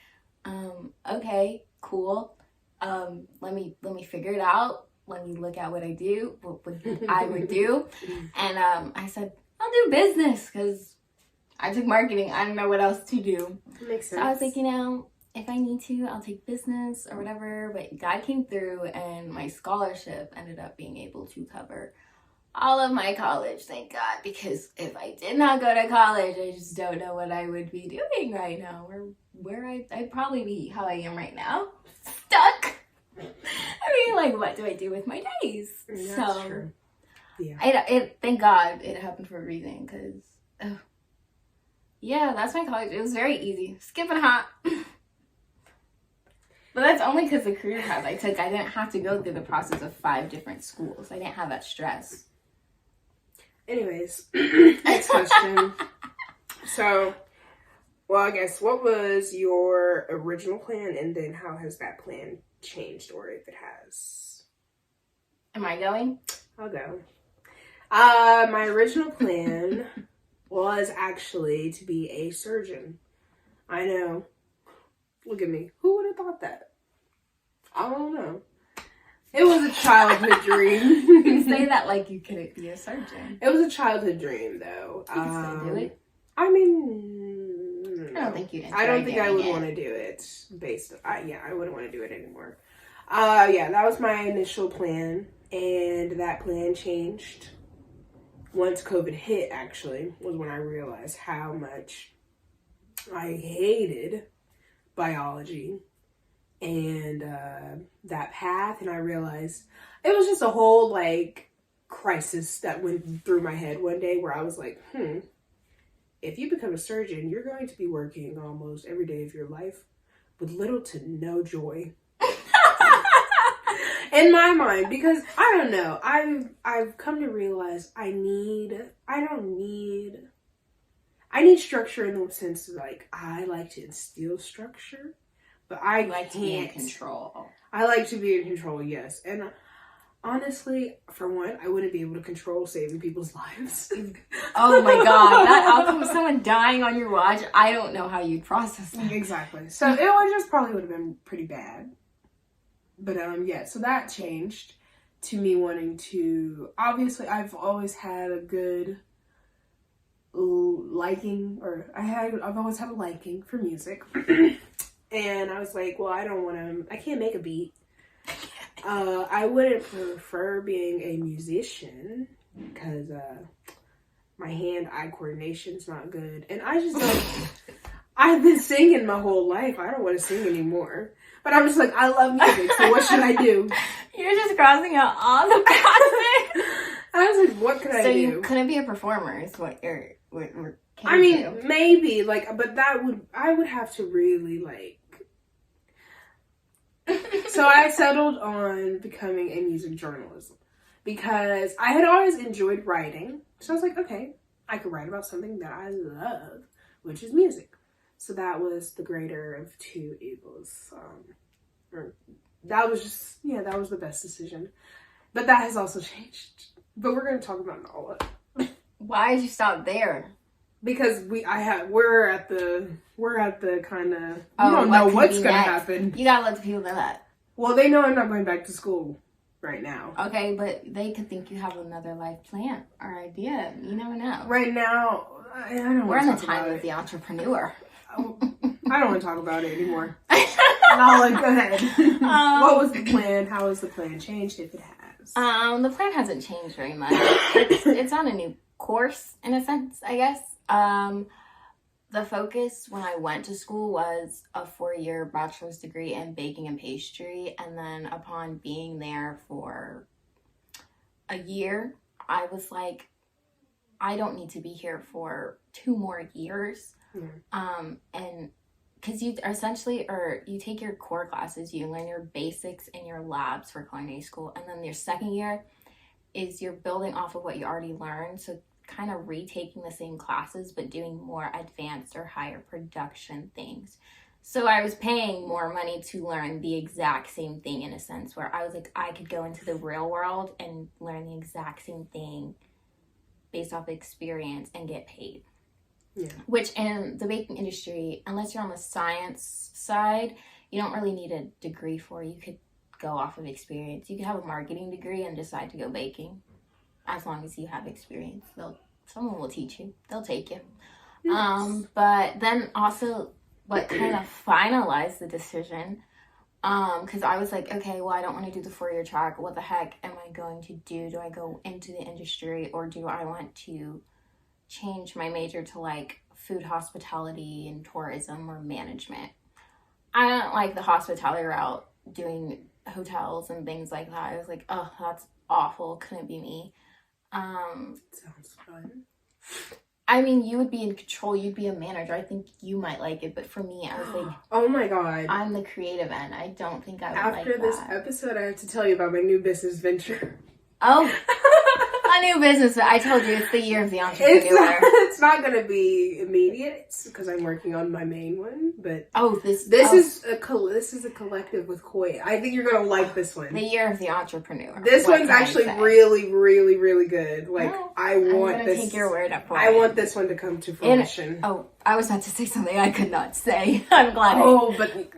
okay, cool. Let me figure it out. Let me look at what I do, what I would do. And I said, I'll do business because I took marketing. I don't know what else to do. Makes sense. So I was like, if I need to, I'll take business or whatever. But God came through and my scholarship ended up being able to cover all of my college, thank God. Because if I did not go to college, I just don't know what I would be doing right now. Or where I'd probably be how I am right now. Stuck. I mean, like, what do I do with my days? That's so, true. Yeah. Thank God it happened for a reason. Because, yeah, that's my college. It was very easy. Skip and hop. But that's only because the career path I took, I didn't have to go through the process of 5 different schools. I didn't have that stress. Anyways, next question. So, well, I guess, what was your original plan, and then how has that plan changed, or if it has? Am I going? I'll go. My original plan was actually to be a surgeon. I know. Look at me. Who would have thought that? I don't know. It was a childhood dream. You say that like you couldn't be a surgeon. It was a childhood dream, though. You can still do it. I mean, I don't think you'd I don't think I would want to do it I wouldn't want to do it anymore. Yeah, that was my initial plan, and that plan changed once COVID hit, actually, was when I realized how much I hated biology and that path, and I realized it was just a whole, like, crisis that went through my head one day where I was like, if you become a surgeon, you're going to be working almost every day of your life with little to no joy. In my mind, because I don't know, I've come to realize I need structure in the sense of, like, I like to instill structure, but I like to be in control. I like to be in control, yes. And honestly, for one, I wouldn't be able to control saving people's lives. Oh my God, that outcome of someone dying on your watch, I don't know how you'd process that. Exactly. So it would just probably would have been pretty bad. But yeah, so that changed to me wanting to, obviously I've always had a good liking, or I've always had a liking for music. And I was like, well, I can't make a beat. I wouldn't prefer being a musician because my hand-eye coordination's not good. And I just don't, I've been singing my whole life. I don't want to sing anymore. But I'm just like, I love music, so what should I do? You're just crossing out all the boxes. I was like, what could I do? So you couldn't be a performer is what you're... I mean, maybe, like, but I would have to really, like... So I settled on becoming a music journalist because I had always enjoyed writing. So I was like, okay, I could write about something that I love, which is music. So that was the greater of two evils. That was the best decision. But that has also changed. But we're going to talk about NALAH. Why did you stop there? Because we're at the kind of, we Oh, don't know what's gonna happen. You gotta let the people know that. Well, they know I'm not going back to school right now. Okay, but they could think you have another life plan or idea. You never know. Right now, I don't We're want in to the talk time about of it. the entrepreneur. I don't want to talk about it anymore. NALAH, go ahead. What was the plan? How has the plan changed, if it has? The plan hasn't changed very much. It's on a new course, in a sense, I guess. The focus when I went to school was a 4-year bachelor's degree in baking and pastry. And then upon being there for a year, I was like, I don't need to be here for 2 more years. And because you essentially, or you take your core classes, you learn your basics in your labs for culinary school. And then your second year is you're building off of what you already learned. So kind of retaking the same classes, but doing more advanced or higher production things. So I was paying more money to learn the exact same thing, in a sense, where I was like, I could go into the real world and learn the exact same thing based off experience and get paid. Yeah. Which in the baking industry, unless you're on the science side, you don't really need a degree for. You could go off of experience. You could have a marketing degree and decide to go baking. As long as you have experience, someone will teach you. They'll take you. Yes. But then also what kind of finalized the decision, because I was like, okay, well, I don't want to do the 4-year track. What the heck am I going to do? Do I go into the industry, or do I want to change my major to like food hospitality and tourism or management? I don't like the hospitality route, doing hotels and things like that. I was like, oh, that's awful. Couldn't be me. Sounds fun. I mean, you would be in control. You'd be a manager. I think you might like it, but for me, I was like, oh my god, I'm the creative end. I don't think I would like that. After this episode, I have to tell you about my new business venture. Oh, a new business. I told you, it's the year of the entrepreneur. It's not going to be immediate because I'm working on my main one. But this is a collective with Koi. I think you're going to like this one. The year of the entrepreneur. This one's actually really, really, really good. Like I want this. Take your word up for it. I want this one to come to fruition. I was about to say something I could not say. I'm glad. But it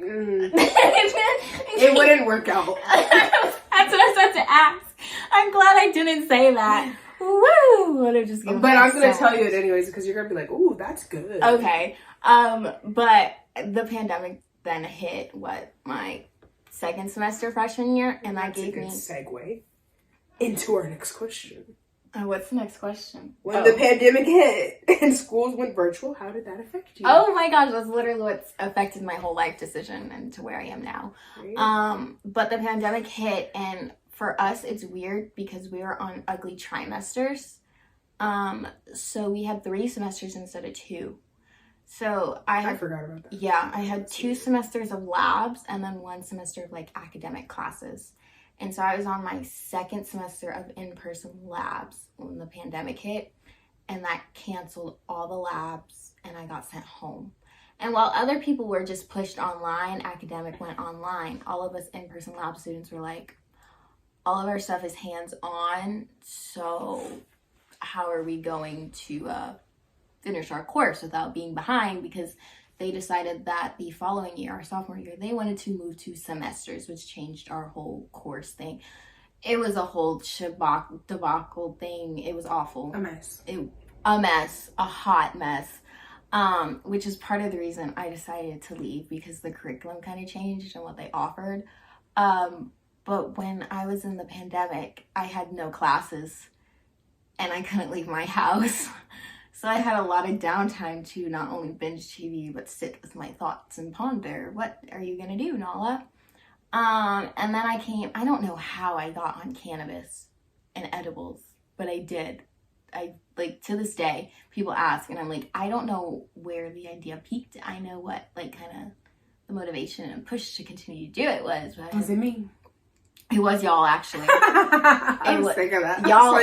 wouldn't work out. That's what I was about to ask. I'm glad I didn't say that. Woo! Would have just given. But I'm gonna tell you it anyways because you're gonna be like, "Ooh, that's good." Okay. But the pandemic then hit my second semester freshman year, and that gave me a segue into our next question. What's the next question? When the pandemic hit and schools went virtual, how did that affect you? Oh my gosh, that's literally what's affected my whole life decision and to where I am now. Right. But the pandemic hit, and for us, it's weird because we were on ugly trimesters. So we had 3 semesters instead of 2. So I forgot about that. Yeah, I had 2 semesters of labs and then 1 semester of like academic classes. And so I was on my second semester of in-person labs when the pandemic hit, and that canceled all the labs and I got sent home. And while other people were just pushed online, academic went online, all of us in-person lab students were like, all of our stuff is hands-on, so how are we going to finish our course without being behind? Because they decided that the following year, our sophomore year, they wanted to move to semesters, which changed our whole course thing. It was a whole debacle thing. It was awful. A mess. A hot mess. Which is part of the reason I decided to leave, because the curriculum kind of changed and what they offered. But when I was in the pandemic, I had no classes and I couldn't leave my house. So I had a lot of downtime to not only binge TV, but sit with my thoughts and ponder, what are you going to do, NALAH? And then I don't know how I got on cannabis and edibles, but I did. To this day, people ask, and I'm like, I don't know where the idea peaked. I know what, kind of the motivation and push to continue to do it was. What does it mean? It was y'all, actually. I was sick of that. Y'all,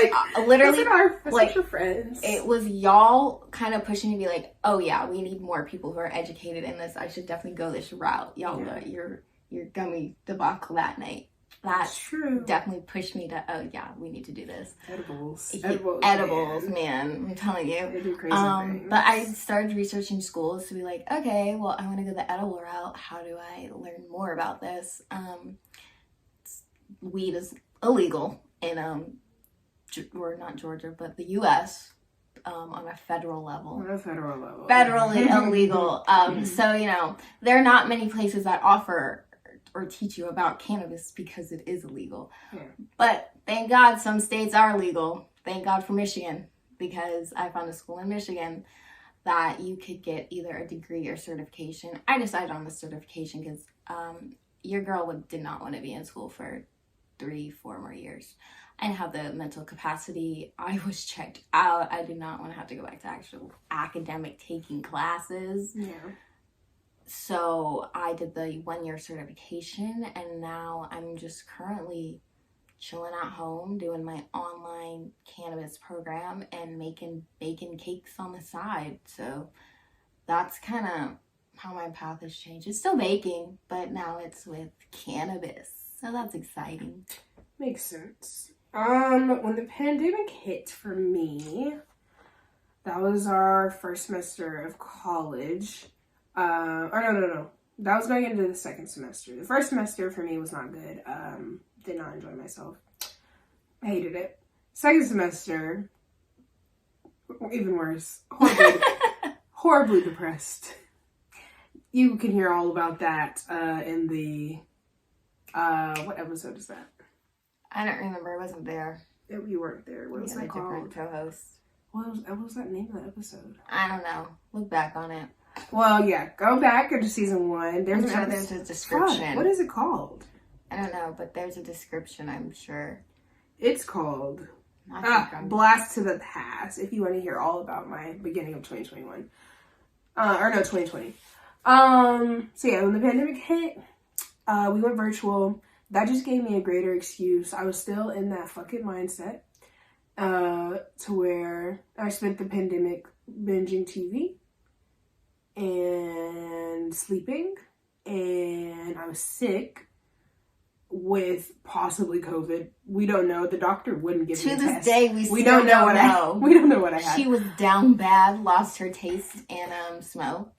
literally, our friends. It was y'all kind of pushing me to be like, oh yeah, we need more people who are educated in this. I should definitely go this route. Y'all, your gummy debacle that night. That's true. Definitely pushed me to, oh yeah, we need to do this. Edibles, man. I'm telling you. They do crazy things. But I started researching schools to be like, okay, well, I want to go the edible route. How do I learn more about this? Weed is illegal in or not Georgia, but the U.S. On a federal level. On a federal level. Federally illegal. So, you know, there are not many places that offer or teach you about cannabis because it is illegal. Yeah. But thank God some states are legal. Thank God for Michigan, because I found a school in Michigan that you could get either a degree or certification. I decided on the certification because your girl did not want to be in school for 3-4 more years. I didn't have the mental capacity. I was checked out. I did not want to have to go back to actual academic taking classes. Yeah. So I did the 1-year certification, and now I'm just currently chilling at home doing my online cannabis program and making bacon cakes on the side. So that's kind of how my path has changed. It's still baking, but now it's with cannabis. So that's exciting. Makes sense. When the pandemic hit for me, that was our first semester of college. No. That was going into the second semester. The first semester for me was not good. Did not enjoy myself. Hated it. Second semester, even worse. Horribly depressed. You can hear all about that in the, what episode is that? I don't remember. I wasn't there. You weren't there. What was that called? Different co-host. What was that name of the episode? I don't know. Look back on it. Well, yeah. Go back into season 1. There's a description. God, what is it called? I don't know, but there's a description, I'm sure. It's called Blast to the Past, if you want to hear all about my beginning of 2021. 2020. So yeah, when the pandemic hit, we went virtual. That just gave me a greater excuse. I was still in that fucking mindset to where I spent the pandemic binging TV and sleeping, and I was sick with possibly COVID. We don't know. The doctor wouldn't give me a test. To this day, we don't know what I had. She was down bad, lost her taste and smell.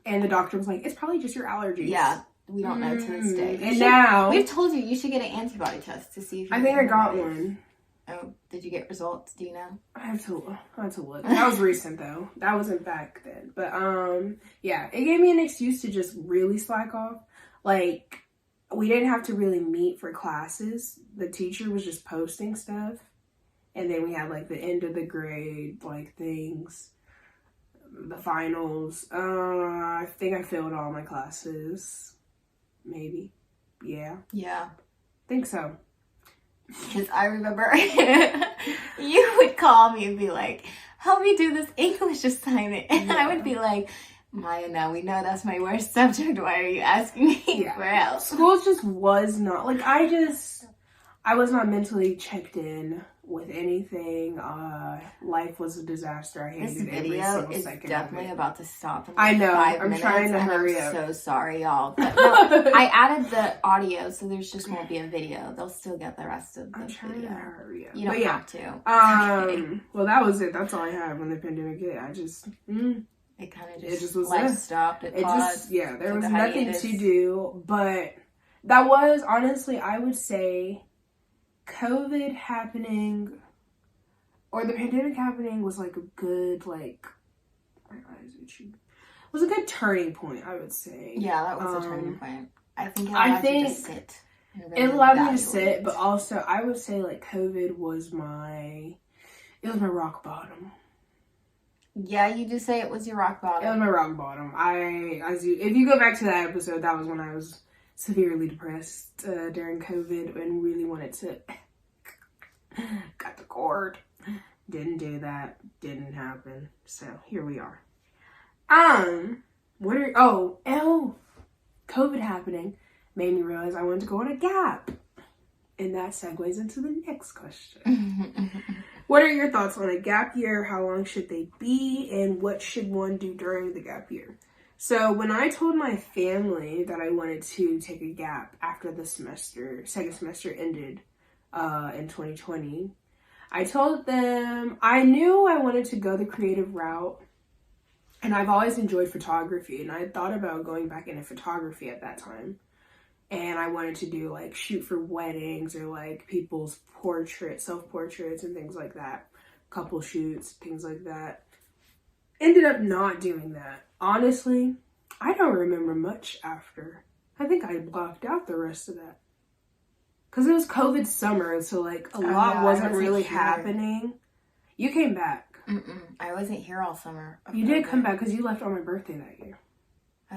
And the doctor was like, "It's probably just your allergies." Yeah. We don't know to this day. And now we've told you should get an antibody test to see if you I think I got one. Oh, did you get results? Do you know? I have to look. That was recent though. That wasn't back then. But yeah, it gave me an excuse to just really slack off. Like, we didn't have to really meet for classes. The teacher was just posting stuff. And then we had like the end of the grade like things. The finals. I think I failed all my classes. Maybe. Yeah. Yeah. Think so. Because I remember you would call me and be like, help me do this English assignment. And I would be like, Miah, now we know that's my worst subject. Why are you asking me for help? School just was not, like, I was not mentally checked in with anything. Life was a disaster. I hated this video every is second definitely about to stop in I know. 5 I'm minutes, trying to hurry I'm up. so sorry, y'all. But no, I added the audio, so there's just won't be a video. They'll still get the rest of the I'm trying video. to hurry up. You don't have to. Okay. Well, that was it. That's all I had when the pandemic hit. I just it kind of just was life stopped. It paused. There was nothing to do. But that was honestly, I would say, COVID happening or the pandemic happening was like a good, like, my eyes itchy. It was a good turning point, I would say. Yeah, that was a turning point. I think it allowed you to sit. It allowed me to sit, but also I would say like COVID was my rock bottom. Yeah, you do say it was your rock bottom. It was my rock bottom. If you go back to that episode, that was when I was severely depressed during COVID and really wanted to cut the cord. Didn't do that. Didn't happen. So here we are. COVID happening made me realize I wanted to go on a gap. And that segues into the next question. What are your thoughts on a gap year? How long should they be? And what should one do during the gap year? So when I told my family that I wanted to take a gap after the second semester ended in 2020, I told them I knew I wanted to go the creative route, and I've always enjoyed photography, and I thought about going back into photography at that time. And I wanted to do like shoot for weddings or like people's self-portraits and things like that. Couple shoots, things like that. Ended up not doing that. Honestly, I don't remember much after. I think I blocked out the rest of that. Because it was COVID summer, so like a lot wasn't really happening. You came back. I wasn't here all summer. You did come back because you left on my birthday that year.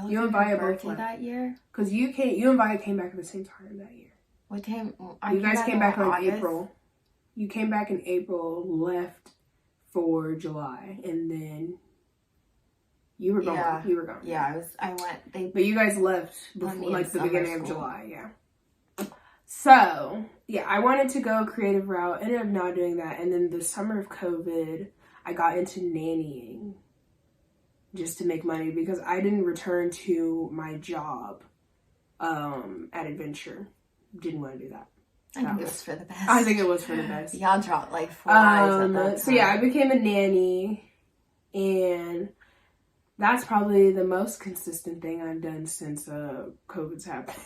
You and Miah both left that year? Because you and Miah came back at the same time that year. What time? You guys came back in April. You came back in April, left for July, and then you were gone. Yeah. You were gone. Yeah, I went. But you guys left before, like the beginning of July. Yeah. So yeah, I wanted to go creative route. Ended up not doing that, and then the summer of COVID, I got into nannying. Just to make money because I didn't return to my job at Adventure. Didn't want to do that. I think it was for the best. I think it was for the best. Y'all dropped like 4 eyes at that time. So yeah, I became a nanny, and that's probably the most consistent thing I've done since COVID's happened.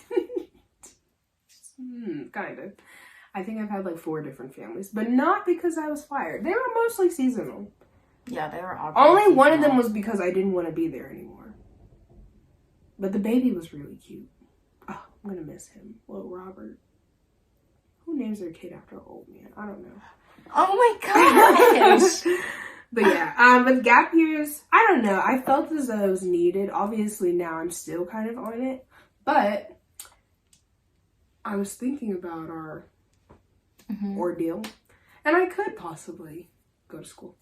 Kind of. I think I've had like 4 different families, but not because I was fired. They were mostly seasonal. Yeah, they were all only one of them was because I didn't want to be there anymore. But the baby was really cute. Oh, I'm gonna miss him. Little Robert. Who names their kid after an old man? I don't know. Oh my gosh. But yeah, with gap years, I don't know. I felt as though it was needed. Obviously now I'm still kind of on it. But I was thinking about our ordeal. And I could possibly go to school.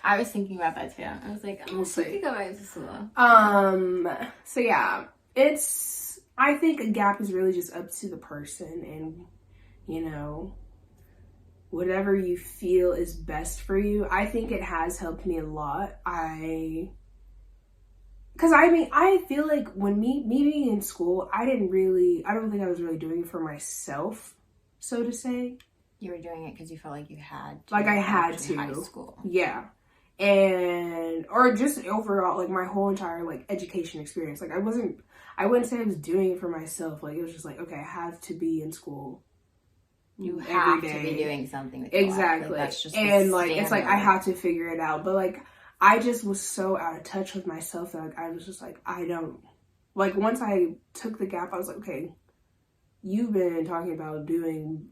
I was thinking about that too. I was like, oh, she could go back to school. So yeah, I think a gap is really just up to the person, and you know, whatever you feel is best for you. I think it has helped me a lot. I feel like when me being in school, I don't think I was really doing it for myself, so to say. You were doing it because you felt like you had to. Like I had to. High school. Yeah. Or just overall, like my whole entire like education experience. Like I wouldn't say I was doing it for myself. Like it was just like, okay, I have to be in school. You have to be doing something with exactly. Like, that's just and like it's like I have to figure it out. But like I just was so out of touch with myself that like I was just like I don't like once I took the gap, I was like, okay, you've been talking about being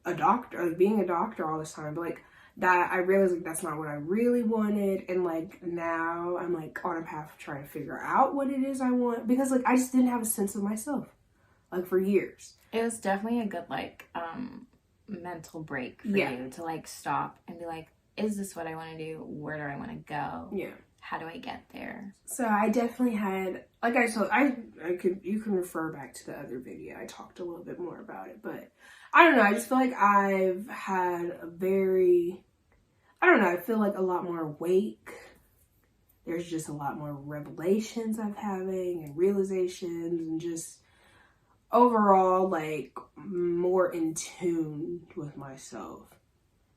a doctor all this time, but like that I realized like that's not what I really wanted, and like now I'm like on a path of trying to figure out what it is I want, because like I just didn't have a sense of myself like for years. It was definitely a good like mental break for you to like stop and be like, is this what I want to do? Where do I want to go? Yeah. How do I get there? So I definitely had, like I told, you can refer back to the other video. I talked a little bit more about it, but I don't know. I just feel like I've had I feel like a lot more awake. There's just a lot more revelations I'm having and realizations, and just overall like more in tune with myself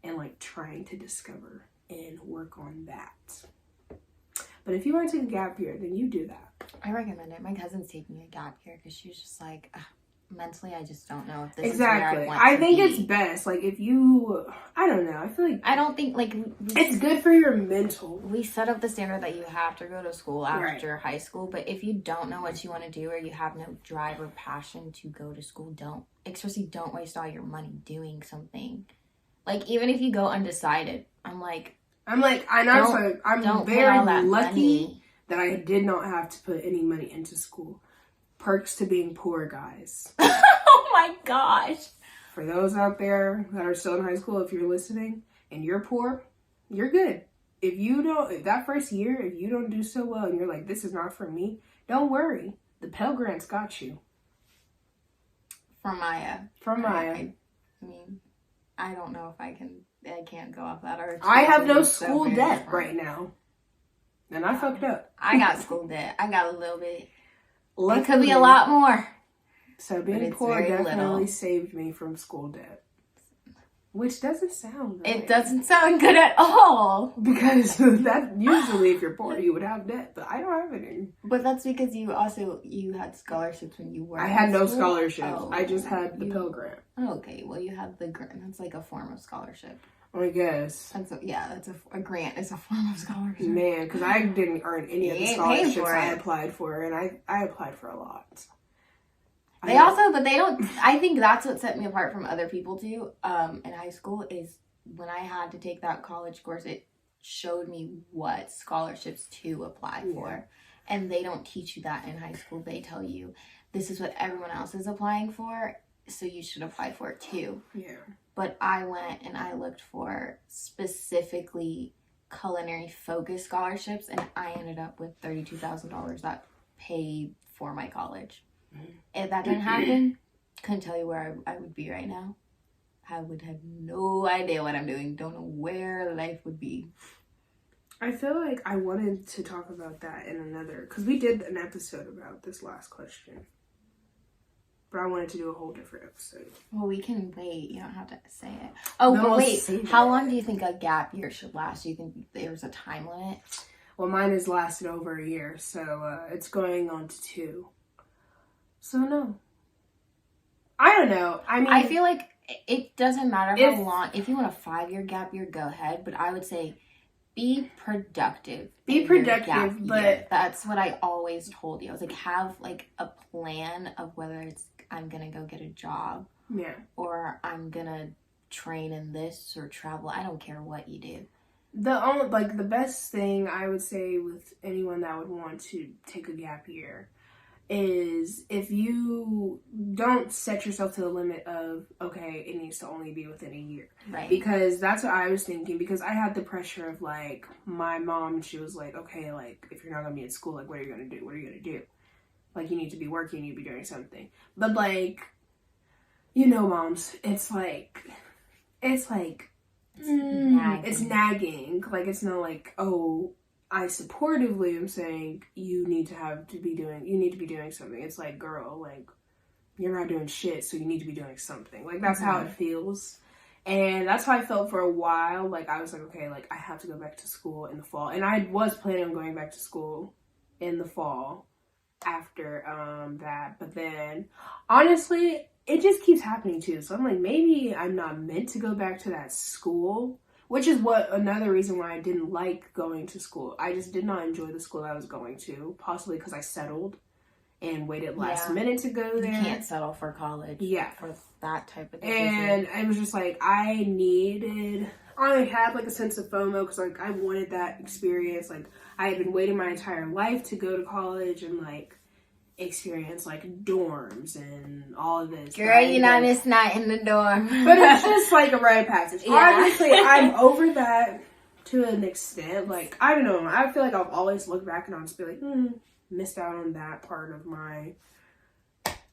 and like trying to discover and work on that. But if you want to take a gap year, then you do that. I recommend it. My cousin's taking a gap year because she was just like, mentally, I just don't know if this is where I want I think to be. it's best. Like if you, I don't know. I feel like I don't think like it's good for your mental. We set up the standard that you have to go to school after high school, but if you don't know what you want to do or you have no drive or passion to go to school, don't waste all your money doing something. Like even if you go undecided, I'm very lucky that I did not have to put any money into school. Perks to being poor, guys. Oh my gosh. For those out there that are still in high school, if you're listening and you're poor, you're good. If that first year, if you don't do so well and you're like, this is not for me, don't worry. The Pell Grants got you. From Miah. I mean, I don't know if I can't go off that. Or I have no school debt right now. And I fucked up. I got school debt. I got a little bit. Luckily, It could be a lot more. So being poor definitely saved me from school debt. Which doesn't sound good. It doesn't sound good at all. Because that usually if you're poor you would have debt, but I don't have any. But that's because you had scholarships when you were I had no school? scholarships. Oh, I just had the Pell Grant. Okay, well you have the grant. That's like a form of scholarship. I guess. That's a grant is a form of scholarship. Man, because I didn't earn any of the scholarships I applied for, and I applied for a lot. But they don't, I think that's what set me apart from other people too, in high school, is when I had to take that college course, it showed me what scholarships to apply for. And they don't teach you that in high school. They tell you, this is what everyone else is applying for, so you should apply for it too. Yeah. But I went and I looked for specifically culinary focused scholarships, and I ended up with $32,000 that paid for my college. If that didn't happen, couldn't tell you where I would be right now. I would have no idea what I'm doing. Don't know where life would be. I feel like I wanted to talk about that in another, because we did an episode about this last question. But I wanted to do a whole different episode. Well, we can wait. You don't have to say it. Oh, but wait. How long do you think a gap year should last? Do you think there's a time limit? Well, mine has lasted over a year, so it's going on to 2. So no. I don't know. I mean, I feel like it doesn't matter how long. If you want a 5-year gap year, go ahead. But I would say be productive. Be productive, but that's what I always told you. I was like, have like a plan of whether it's I'm gonna go get a job, or I'm gonna train in this or travel. I don't care what you do. The best thing I would say with anyone that would want to take a gap year is if you don't set yourself to the limit of, okay, it needs to only be within a year. Right. Because that's what I was thinking, because I had the pressure of, like, my mom, she was like, okay, like, if you're not going to be in school, like, what are you going to do? What are you going to do? Like, you need to be working, you need to be doing something. But, like, you know, moms, it's nagging. It's nagging. Like, it's not like, oh, I supportively am saying you need to be doing something. It's like, girl, like, you're not doing shit, so you need to be doing something. Like, that's how it feels. And that's how I felt for a while. Like, I was like, okay, like, I have to go back to school in the fall. And I was planning on going back to school in the fall after that. But then, honestly, it just keeps happening too. So I'm like, maybe I'm not meant to go back to that school. Which is another reason why I didn't like going to school. I just did not enjoy the school I was going to. Possibly because I settled and waited last minute to go there. You can't settle for college. Yeah. For that type of decision. And it was just like, I had like a sense of FOMO because like I wanted that experience. Like I had been waiting my entire life to go to college and like experience like dorms and all of this. Girl, you're not missing out in the dorm. But it's just like a rite of passage. Obviously, I'm over that to an extent. Like, I don't know. I feel like I'll always look back and I'll just be like, missed out on that part of my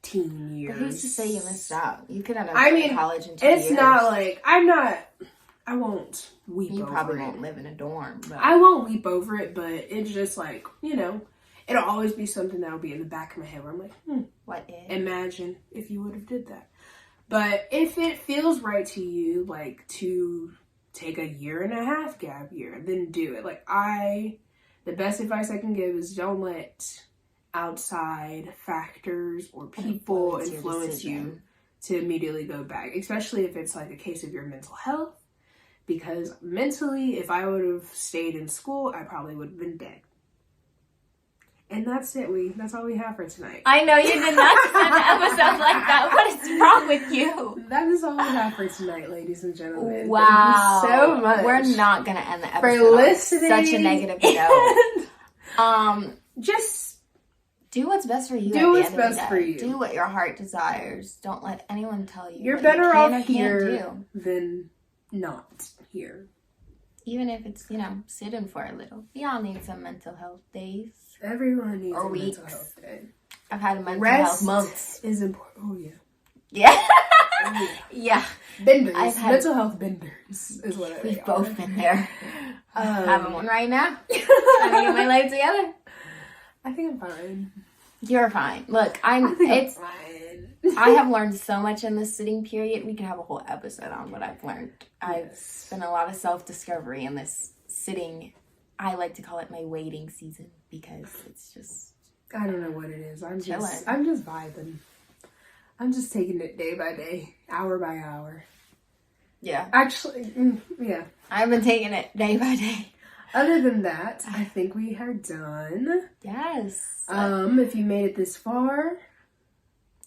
teen years. But who's to say you missed out? You could end up in college in 2 years. It's not like, I won't weep over it. You probably won't live in a dorm. But I won't weep over it, but it's just like, you know, it'll always be something that'll be in the back of my head where I'm like, what if? Imagine if you would have did that. But if it feels right to you, like, to take a 1.5 year gap year, then do it. Like, the best advice I can give is don't let outside factors or people influence you to immediately go back. Especially if it's like a case of your mental health. Because mentally, if I would have stayed in school, I probably would have been dead. And that's it. That's all we have for tonight. I know you did not send an episode like that. What is wrong with you? That is all we have for tonight, ladies and gentlemen. Wow. Thank you so much. We're not going to end the episode for listening. On such a negative note. Just do what's best for you. Do what's best for you. Do what your heart desires. Don't let anyone tell you. You're better off here than not here. Even if it's, sitting for a little. We all need some mental health days. Everyone needs a mental health day. I've had a mental health month. Is important. Oh, yeah. Yeah. Oh, yeah. Benders. I've had Mental health benders is what I we've both been there. Having one right now. Trying to get my life together. I think I'm fine. You're fine. Look, I'm fine. I have learned so much in this sitting period. We can have a whole episode on what I've learned. I've spent a lot of self-discovery in this sitting. I like to call it my waiting season because it's just... I don't know what it is. I'm chilling. just vibing. I'm just taking it day by day, hour by hour. Yeah. Actually, yeah. I've been taking it day by day. Other than that, I think we are done. Yes. If you made it this far,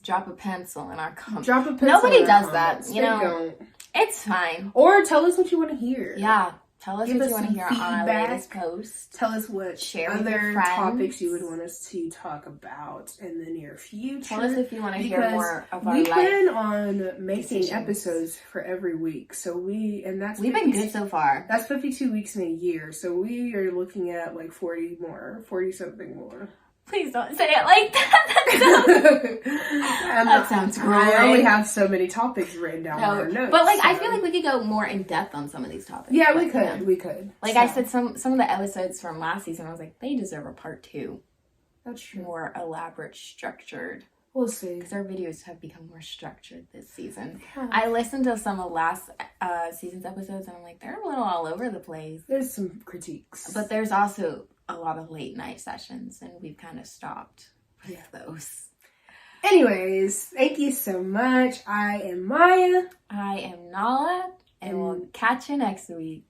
drop a pencil in our comments. Drop a pencil. Nobody in our does comments. that, you know. It's fine. Or tell us what you want to hear. Yeah. Tell us Give what us you want to some hear on our feedback. latest post. Tell us what Share with your other friends. topics you would want us to talk about in the near future. Tell us if you want to hear more of our we life. plan on making decisions. episodes for every week. So we've been good so far. That's 52 weeks in a year. So we are looking at like 40 something more. Please don't say it like that. That sounds great. I only have so many topics written down in our notes. But like, I feel like we could go more in depth on some of these topics. Yeah, like, we could. yeah. We could. Like I said, some of the episodes from last season, I was like, they deserve a part 2. That's true. More elaborate, structured. We'll see. Because our videos have become more structured this season. Yeah. I listened to some of last season's episodes, and I'm like, they're a little all over the place. There's some critiques. But there's also a lot of late night sessions, and we've kind of stopped with those. Anyways, thank you so much. I am Miah. I am NALAH, and we'll catch you next week.